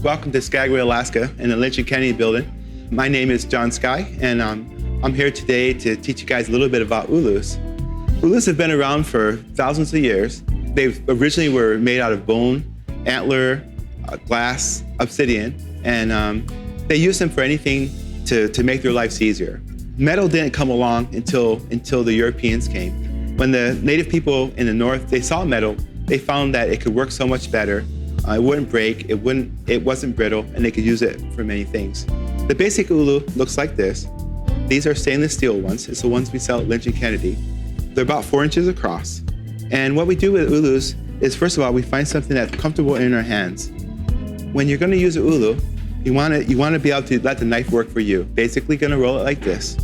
Welcome to Skagway, Alaska, in the Lynch and Kennedy building. My name is John Sky, and I'm here today to teach you guys a little bit about ulus. Ulus have been around for thousands of years. They originally were made out of bone, antler, glass, obsidian, and they used them for anything to make their lives easier. Metal didn't come along until the Europeans came. When the native people in the north, they saw metal, they found that it could work so much better. It wouldn't break, it wasn't brittle, and they could use it for many things. The basic ulu looks like this. These are stainless steel ones. It's the ones we sell at Lynch and Kennedy. They're about 4 inches across. And what we do with ulus is, first of all, we find something that's comfortable in our hands. When you're gonna use an ulu, you wanna be able to let the knife work for you. Basically gonna roll it like this.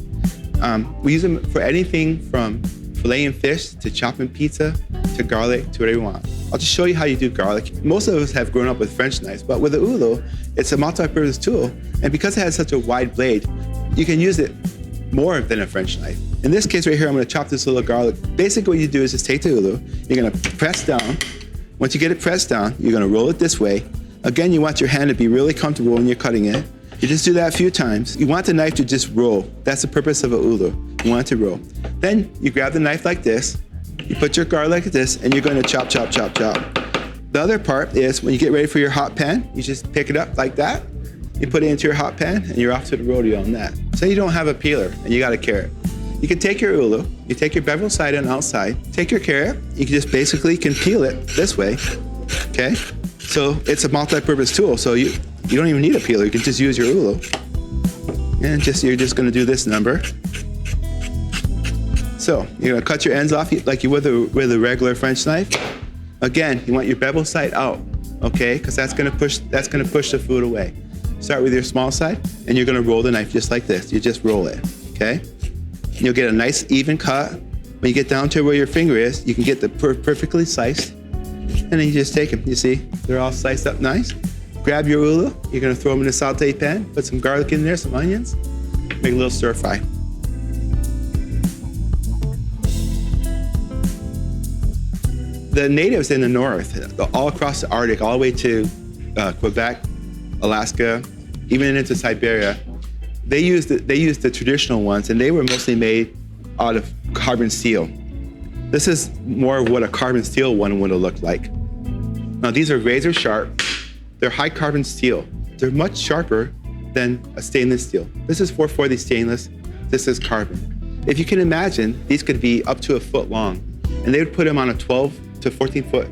We use them for anything from filleting fish to chopping pizza to garlic to whatever you want. I'll just show you how you do garlic. Most of us have grown up with French knives, but with the ulu, it's a multi-purpose tool. And because it has such a wide blade, you can use it more than a French knife. In this case right here, I'm gonna chop this little garlic. Basically what you do is just take the ulu, you're gonna press down. Once you get it pressed down, you're gonna roll it this way. Again, you want your hand to be really comfortable when you're cutting it. You just do that a few times. You want the knife to just roll. That's the purpose of a ulu. You want it to roll. Then you grab the knife like this, you put your garlic like this, and you're gonna chop, chop, chop, chop. The other part is when you get ready for your hot pan, you just pick it up like that, you put it into your hot pan, and you're off to the rodeo on that. Say you don't have a peeler and you got a carrot. You can take your ulu, you take your bevel side and outside, take your carrot, you can just basically can peel it this way, okay? So it's a multi-purpose tool, so you don't even need a peeler, you can just use your ulu. And you're just gonna do this number. So you're gonna cut your ends off like you would with a regular French knife. Again, you want your bevel side out, okay? Because that's gonna push the food away. Start with your small side, and you're gonna roll the knife just like this. You just roll it, okay? And you'll get a nice even cut. When you get down to where your finger is, you can get the perfectly sliced, and then you just take them. You see, they're all sliced up nice. Grab your ulu, you're gonna throw them in a saute pan, put some garlic in there, some onions, make a little stir fry. The natives in the north, all across the Arctic, all the way to Quebec, Alaska, even into Siberia, they used the traditional ones, and they were mostly made out of carbon steel. This is more of what a carbon steel one would have looked like. Now these are razor sharp. They're high carbon steel. They're much sharper than a stainless steel. This is 440 stainless, this is carbon. If you can imagine, these could be up to a foot long, and they would put them on a 12 to 14-foot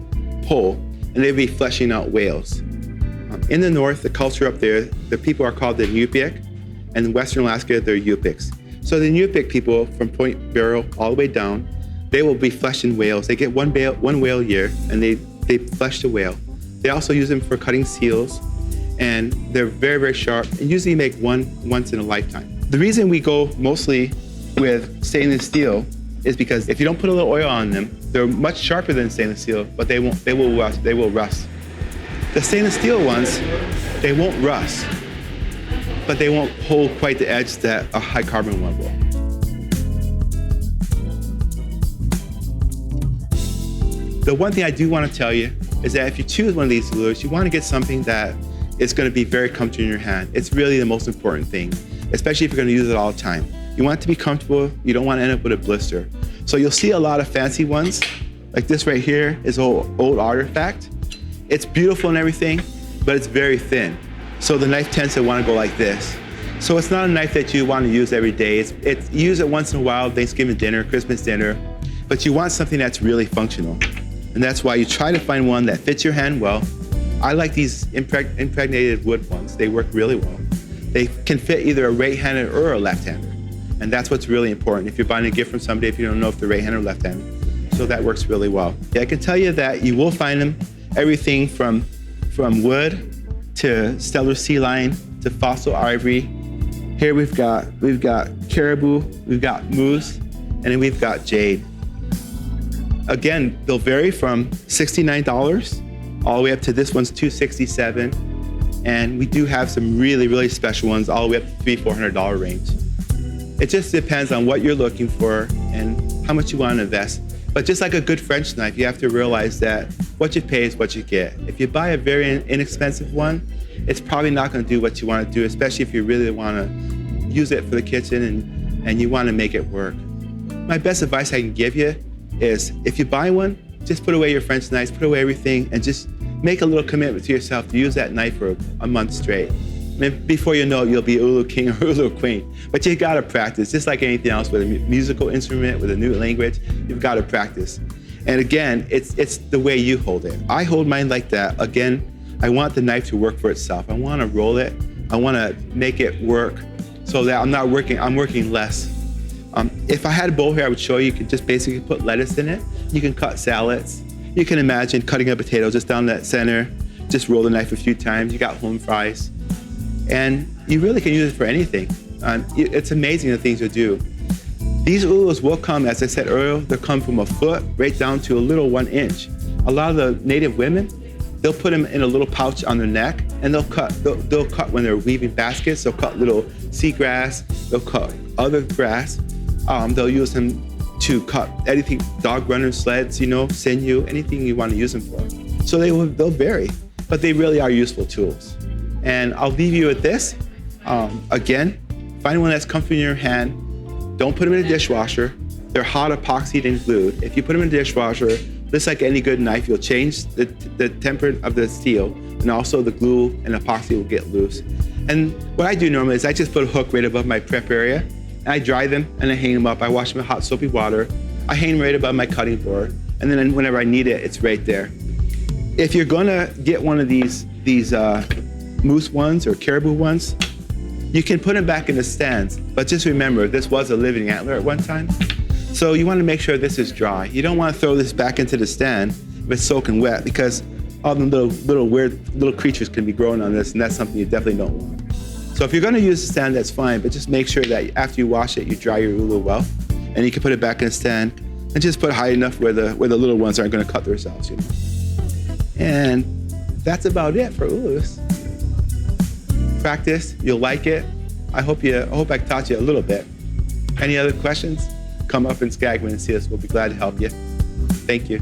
pole, and they'd be fleshing out whales. In the north, the culture up there, the people are called the Yupik, and in Western Alaska, they're Yupiks. So the Yupik people, from Point Barrow all the way down, they will be fleshing whales. They get one whale a year, and they flesh the whale. They also use them for cutting seals, and they're very, very sharp, and usually make one once in a lifetime. The reason we go mostly with stainless steel is because if you don't put a little oil on them, they're much sharper than stainless steel, but they will rust. The stainless steel ones, they won't rust, but they won't hold quite the edge that a high carbon one will. The one thing I do want to tell you is that if you choose one of these lures, you want to get something that is going to be very comfortable in your hand. It's really the most important thing, especially if you're going to use it all the time. You want it to be comfortable. You don't want to end up with a blister. So you'll see a lot of fancy ones, like this right here is an old artifact. It's beautiful and everything, but it's very thin. So the knife tends to want to go like this. So it's not a knife that you want to use every day. It's you use it once in a while, Thanksgiving dinner, Christmas dinner, but you want something that's really functional. And that's why you try to find one that fits your hand well. I like these impregnated wood ones. They work really well. They can fit either a right-handed or a left-hander. And that's what's really important if you're buying a gift from somebody, if you don't know if they're right-handed or left-handed. So that works really well. Yeah, I can tell you that you will find them everything from wood to stellar sea lion to fossil ivory. Here we've got caribou, we've got moose, and then we've got jade. Again, they'll vary from $69 all the way up to this one's $267. And we do have some really, really special ones all the way up to $300-400 range. It just depends on what you're looking for and how much you want to invest. But just like a good French knife, you have to realize that what you pay is what you get. If you buy a very inexpensive one, it's probably not going to do what you want to do, especially if you really want to use it for the kitchen and you want to make it work. My best advice I can give you is if you buy one, just put away your French knives, put away everything, and just make a little commitment to yourself to use that knife for a month straight. Before you know it, you'll be Ulu king or Ulu queen. But you gotta practice, just like anything else with a musical instrument, with a new language, you've gotta practice. And again, it's the way you hold it. I hold mine like that. Again, I want the knife to work for itself. I wanna roll it. I wanna make it work so that I'm working less. If I had a bowl here, I would show you could just basically put lettuce in it. You can cut salads. You can imagine cutting a potato just down that center, just roll the knife a few times. You got home fries. And you really can use it for anything. It's amazing the things you do. These Ulus will come, as I said earlier, they'll come from a foot right down to a little 1 inch. A lot of the native women, they'll put them in a little pouch on their neck and they'll cut when they're weaving baskets. They'll cut little seagrass, they'll cut other grass. They'll use them to cut anything, dog runners, sleds, sinew, anything you want to use them for. So they'll vary, but they really are useful tools. And I'll leave you with this. Again, find one that's comfy in your hand. Don't put them in a dishwasher. They're hot, epoxied, and glued. If you put them in a dishwasher, just like any good knife, you'll change the temper of the steel, and also the glue and epoxy will get loose. And what I do normally is I just put a hook right above my prep area, and I dry them and I hang them up. I wash them in hot soapy water. I hang them right above my cutting board, and then whenever I need it, it's right there. If you're gonna get one of these moose ones or caribou ones, you can put them back in the stands, but just remember, this was a living antler at one time. So you want to make sure this is dry. You don't want to throw this back into the stand if it's soaking wet, because all the little weird little creatures can be growing on this, and that's something you definitely don't want. So if you're going to use the stand, that's fine, but just make sure that after you wash it, you dry your Ulu well, and you can put it back in the stand, and just put it high enough where the little ones aren't going to cut themselves, And that's about it for Ulus. Practice, you'll like it. I hope I taught you a little bit. Any other questions? Come up in Skagman and see us. We'll be glad to help you. Thank you.